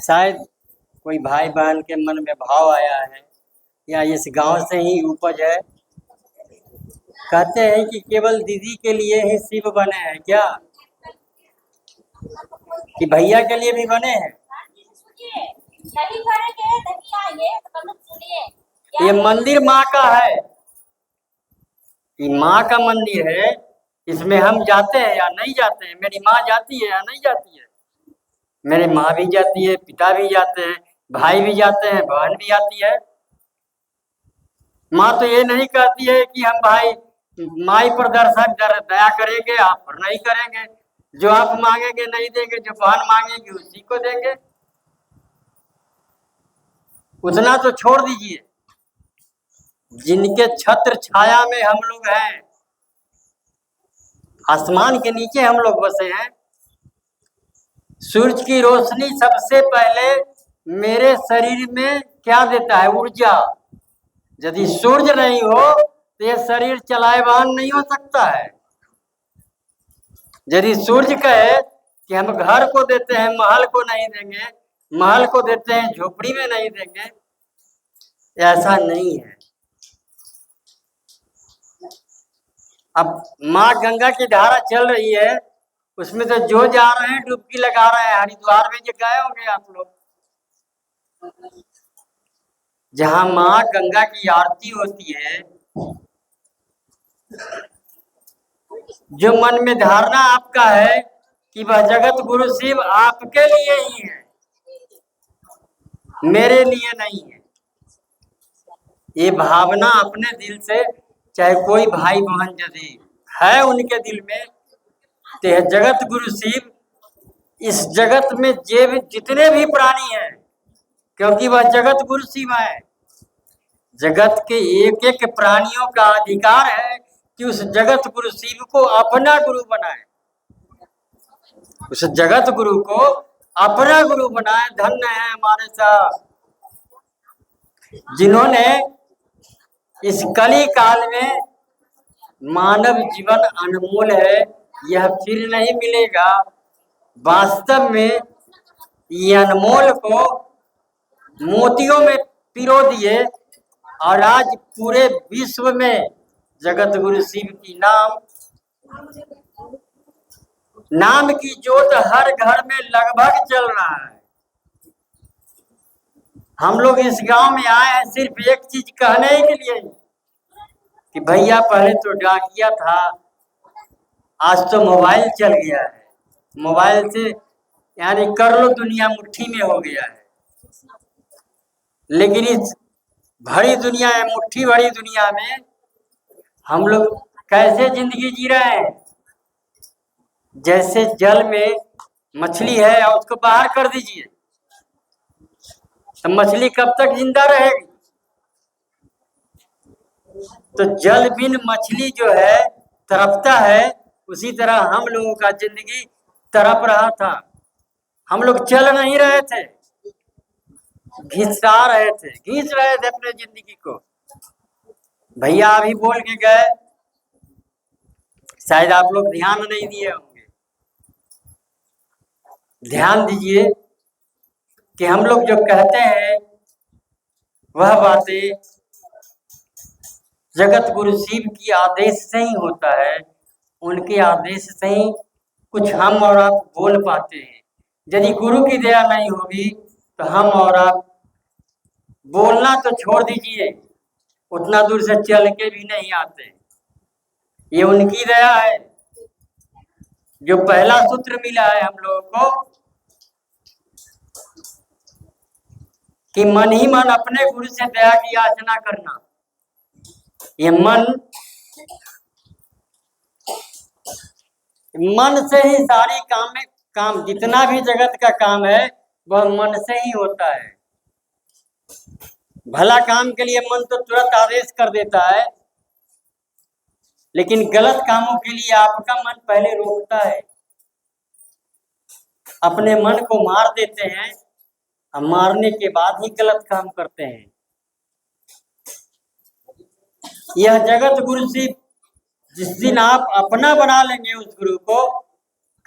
शायद कोई भाई बहन के मन में भाव आया है या इस गांव से ही उपज है। कहते हैं कि केवल दीदी के लिए ही शिव बने हैं क्या, कि भैया के लिए भी बने हैं? ये मंदिर माँ का है, ये माँ का मंदिर है। इसमें हम जाते हैं या नहीं जाते हैं? मेरी माँ जाती है या नहीं जाती है? मेरी माँ भी जाती है, पिता भी जाते हैं, भाई भी जाते हैं, बहन भी आती है। माँ तो ये नहीं कहती है कि हम भाई माई पर दया करेंगे, आप पर नहीं करेंगे। जो आप मांगेंगे नहीं देंगे, जो बहन मांगेगी उसी को देंगे। उतना तो छोड़ दीजिए, जिनके छत्र छाया में हम लोग हैं, आसमान के नीचे हम लोग बसे हैं। सूरज की रोशनी सबसे पहले मेरे शरीर में क्या देता है? ऊर्जा। यदि सूर्य नहीं हो तो ये शरीर चलायमान नहीं हो सकता है। यदि सूर्य कहे कि हम घर को देते हैं, महल को नहीं देंगे, महल को देते हैं, झोपड़ी में नहीं देंगे, ऐसा नहीं है। अब माँ गंगा की धारा चल रही है, उसमें तो जो जा रहे हैं डुबकी लगा रहे हैं। हरिद्वार में जो गए होंगे आप लोग, जहाँ माँ गंगा की आरती होती है, जो मन में धारणा आपका है कि वह जगत गुरु शिव आपके लिए ही है, मेरे लिए नहीं है, ये भावना अपने दिल से, चाहे कोई भाई बहन यदि है उनके दिल में, तो जगत गुरु शिव इस जगत में जितने भी प्राणी हैं, क्योंकि वह जगत गुरु शिव है, जगत के एक एक प्राणियों का अधिकार है कि उस जगत गुरु शिव को अपना गुरु बनाए, उस जगत गुरु को अपना गुरु बनाए। धन्य है हमारे साथ जिन्होंने इस कली काल में, मानव जीवन अनमोल है, यह फिर नहीं मिलेगा। वास्तव में ये अनमोल को मोतियों में पिरो दिए और आज पूरे विश्व में जगत गुरु शिव की नाम की ज्योत हर घर में लगभग चल रहा है। हम लोग इस गांव में आए हैं सिर्फ एक चीज कहने के लिए कि भैया पहले तो डाकिया था, आज तो मोबाइल चल गया है। मोबाइल से यानी कर लो दुनिया मुट्ठी में हो गया है। लेकिन इस भरी दुनिया है, मुट्ठी भरी दुनिया में हम लोग कैसे जिंदगी जी रहे हैं? जैसे जल में मछली है और उसको बाहर कर दीजिए तो मछली कब तक जिंदा रहेगी? तो जल बिन मछली जो है तड़पता है, उसी तरह हम लोगों का जिंदगी तड़प रहा था। हम लोग चल नहीं रहे थे, घिसा रहे थे, घिस रहे थे अपने जिंदगी को। भैया अभी बोल के गए, शायद आप लोग ध्यान नहीं दिए होंगे। ध्यान दीजिए कि हम लोग जो कहते हैं वह बातें जगत गुरु शिव की आदेश से ही होता है। उनके आदेश से ही कुछ हम और आप बोल पाते हैं। यदि गुरु की दया नहीं होगी तो हम और आप बोलना तो छोड़ दीजिए, उतना दूर से चल के भी नहीं आते। ये उनकी दया है। जो पहला सूत्र मिला है हम लोगों को कि मन ही मन अपने गुरु से दया की याचना करना, ये मन से ही सारी काम जितना भी जगत का काम है वह मन से ही होता है। भला काम के लिए मन तो तुरंत आदेश कर देता है, लेकिन गलत कामों के लिए आपका मन पहले रोकता है। अपने मन को मार देते हैं, हम मारने के बाद ही गलत काम करते हैं। यह जगत गुरु शिव जिस दिन आप अपना बना लेंगे उस गुरु को,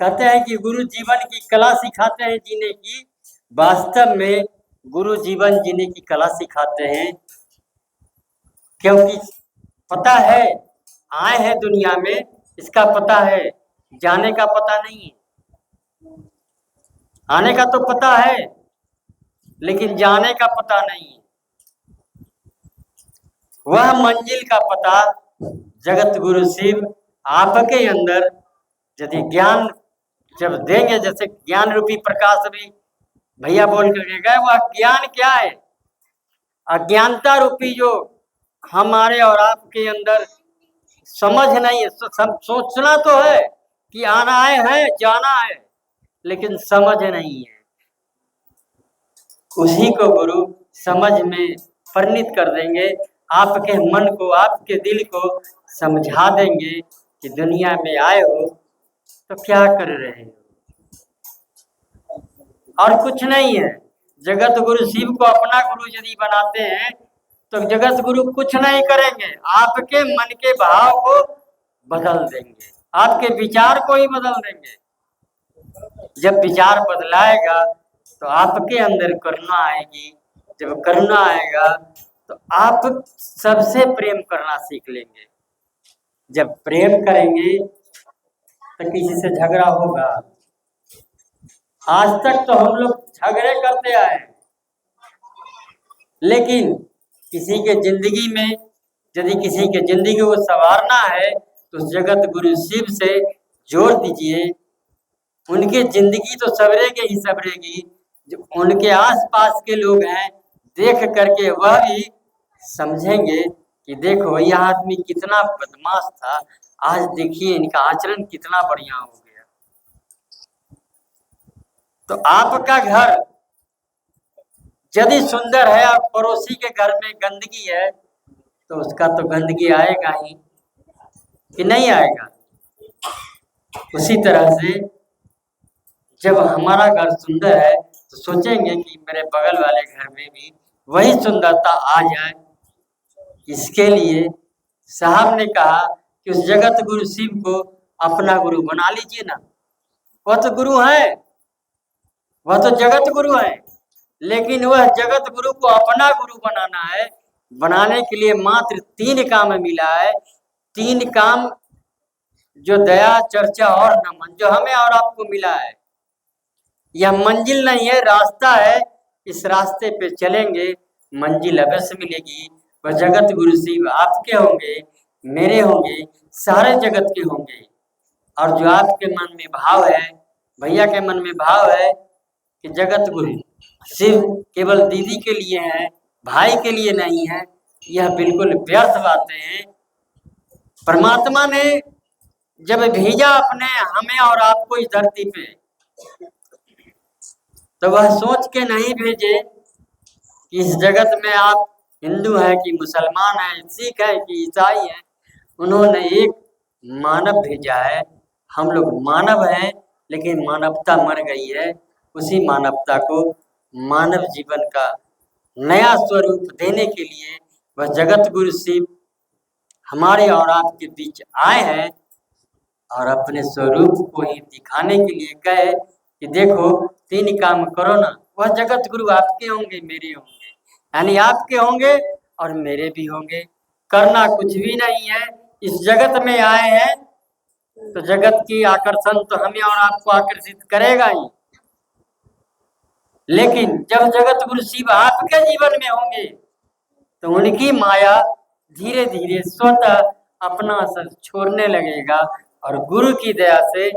कहते हैं कि गुरु जीवन की कला सिखाते हैं जीने की। वास्तव में गुरु जीवन जीने की कला सिखाते हैं, क्योंकि पता है आए हैं दुनिया में, इसका पता है, जाने का पता नहीं है। आने का तो पता है लेकिन जाने का पता नहीं है। वह मंजिल का पता जगत गुरु शिव आपके अंदर यदि ज्ञान जब देंगे, जैसे ज्ञान रूपी प्रकाश भी भैया बोल करके गए, वह ज्ञान क्या है? अज्ञानता रूपी जो हमारे और आपके अंदर समझ नहीं है। सोचना तो है कि आना है जाना है, लेकिन समझ नहीं है। उसी को गुरु समझ में परिणित कर देंगे। आपके मन को, आपके दिल को समझा देंगे कि दुनिया में आए हो तो क्या कर रहे हो, और कुछ नहीं है। जगत गुरु शिव को अपना गुरु यदि बनाते हैं तो जगत गुरु कुछ नहीं करेंगे, आपके मन के भाव को बदल देंगे, आपके विचार को ही बदल देंगे। जब विचार बदलाएगा तो आपके अंदर करुणा आएगी। जब करुणा आएगा तो आप सबसे प्रेम करना सीख लेंगे। जब प्रेम करेंगे तो किसी से झगड़ा होगा? आज तक तो हम लोग झगड़े करते आए, लेकिन किसी के जिंदगी में यदि किसी के जिंदगी को संवारना है तो जगत गुरु शिव से जोड़ दीजिए। उनकी जिंदगी तो सवरेगी ही सवरेगी। जो उनके आसपास के लोग हैं, देख करके वह भी समझेंगे कि देखो यह आदमी कितना बदमाश था, आज देखिए इनका आचरण कितना बढ़िया हो गया। तो आपका घर यदि सुंदर है और पड़ोसी के घर में गंदगी है तो उसका तो गंदगी आएगा ही कि नहीं आएगा। उसी तरह से जब हमारा घर सुंदर है तो सोचेंगे कि मेरे बगल वाले घर में भी वही सुंदरता आ जाए। इसके लिए साहब ने कहा कि उस जगत गुरु शिव को अपना गुरु बना लीजिए ना। वह तो गुरु है, वह तो जगत गुरु है, लेकिन वह जगत गुरु को अपना गुरु बनाना है। बनाने के लिए मात्र 3 काम मिला है। 3 काम जो दया, चर्चा और नमन, जो हमें और आपको मिला है। यह मंजिल नहीं है, रास्ता है। इस रास्ते पे चलेंगे, मंजिल अवश्य मिलेगी। वह जगत गुरु शिव आपके होंगे, मेरे होंगे, सारे जगत के होंगे। और जो आपके मन में भाव है, भैया के मन में भाव है कि जगत गुरु शिव केवल दीदी के लिए है, भाई के लिए नहीं है, यह बिल्कुल व्यर्थ बातें हैं। परमात्मा ने जब भेजा अपने हमें और आपको इस धरती पे, तो वह सोच के नहीं भेजे कि इस जगत में आप हिंदू हैं कि मुसलमान हैं, सिख हैं कि ईसाई हैं। उन्होंने एक मानव भेजा है। हम लोग मानव हैं, लेकिन मानवता मर गई है। उसी मानवता को मानव जीवन का नया स्वरूप देने के लिए वह जगत गुरु शिव हमारे और आपके बीच आए हैं और अपने स्वरूप को ही दिखाने के लिए कहे कि देखो 3 काम करो ना। वह जगत गुरु आपके होंगे, मेरे होंगे, यानी आपके होंगे और मेरे भी होंगे। करना कुछ भी नहीं है। इस जगत में आए हैं तो जगत की आकर्षण तो हमें और आपको आकर्षित करेगा ही, लेकिन जब जगत गुरु शिव आपके जीवन में होंगे तो उनकी माया धीरे धीरे स्वतः अपना असर छोड़ने लगेगा। और गुरु की दया से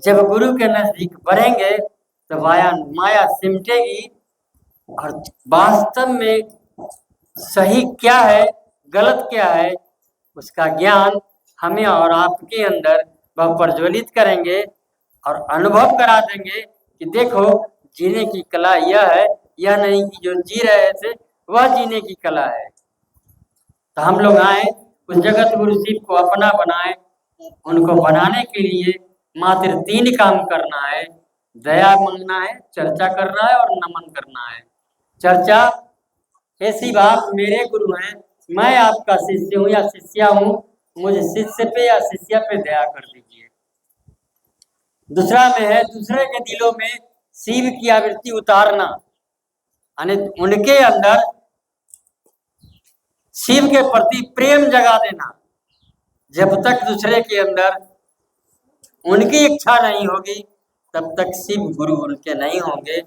जब गुरु के नजदीक बढ़ेंगे तो माया सिमटेगी और वास्तव में सही क्या है, गलत क्या है, उसका ज्ञान हमें और आपके अंदर वह प्रज्वलित करेंगे और अनुभव करा देंगे कि देखो जीने की कला यह है, यह नहीं कि जो जी रहे थे वह जीने की कला है। तो हम लोग आए, उस जगत गुरु शिव को अपना बनाए। उनको बनाने के लिए मात्र 3 काम करना है। दया मांगना है, चर्चा करना है और नमन करना है। चर्चा, हे शिव आप मेरे गुरु हैं, मैं आपका शिष्य हूँ या शिष्या हूँ, मुझे शिष्य पे या शिष्या पे दया कर दीजिए। दूसरा में है दूसरे के दिलों में शिव की आवृत्ति उतारना, यानी उनके अंदर शिव के प्रति प्रेम जगा देना। जब तक दूसरे के अंदर उनकी इच्छा नहीं होगी तब तक शिव गुरु उनके नहीं होंगे।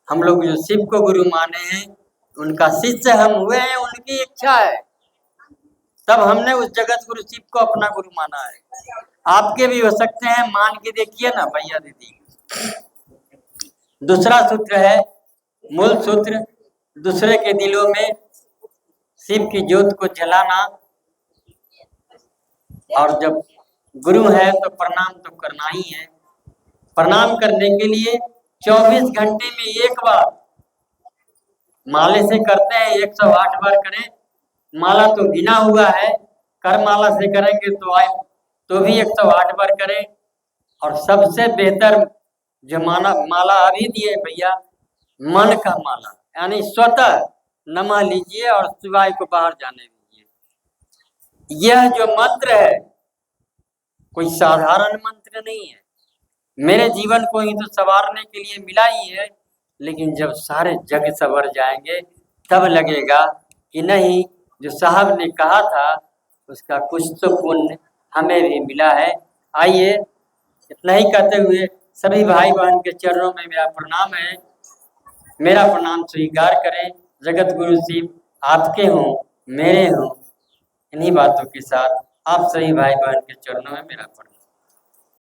हम लोग जो शिव को गुरु माने हैं, उनका शिष्य हम हुए हैं, उनकी इच्छा है तब हमने उस जगत गुरु शिव को अपना गुरु माना है। आपके भी हो सकते हैं, मान के देखिए ना भैया दीदी। दूसरा सूत्र है मूल सूत्र, दूसरे के दिलों में शिव की ज्योत को जलाना। और जब गुरु है तो प्रणाम तो करना ही है। प्रणाम करने के लिए 24 घंटे में एक बार, माले से करते हैं 108 बार करें, माला तो गिना हुआ है, कर माला से करेंगे तो भी 108 बार करें। और सबसे बेहतर जो माला अभी दिए भैया, मन का माला, यानी स्वतः नमः लीजिए और शिवाय को बाहर जाने दीजिए। यह जो मंत्र है कोई साधारण मंत्र नहीं है, मेरे जीवन को ही तो संवारने के लिए मिला ही है, लेकिन जब सारे जग संवर जाएंगे तब लगेगा कि नहीं, जो साहब ने कहा था उसका कुछ तो पुण्य हमें भी मिला है। आइए इतना ही कहते हुए सभी भाई बहन के चरणों में मेरा प्रणाम है। मेरा प्रणाम स्वीकार करें। जगत गुरु शिव आपके हों, मेरे हों। इन्हीं बातों के साथ आप सभी भाई बहन के चरणों में मेरा प्रणाम।